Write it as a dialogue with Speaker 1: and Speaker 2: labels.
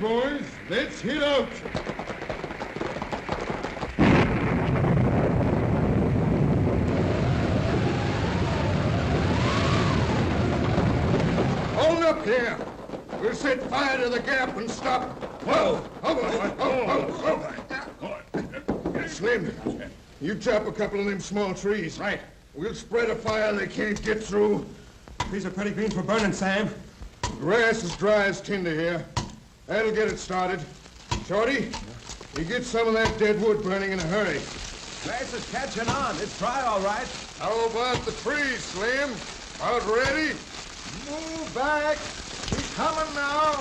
Speaker 1: boys. Let's hit out. Hold up here. We'll set fire to the gap and stop. Whoa! Slim, you chop a couple of them small trees.
Speaker 2: Right.
Speaker 1: We'll spread a fire they can't get through.
Speaker 2: These are pretty green for burning, Sam.
Speaker 1: Grass is dry as tinder here. That'll get it started. Shorty, you get some of that dead wood burning in a hurry.
Speaker 2: Grass is catching on. It's dry, all right.
Speaker 1: How about the trees, Slim? About ready?
Speaker 2: Move back. He's coming now.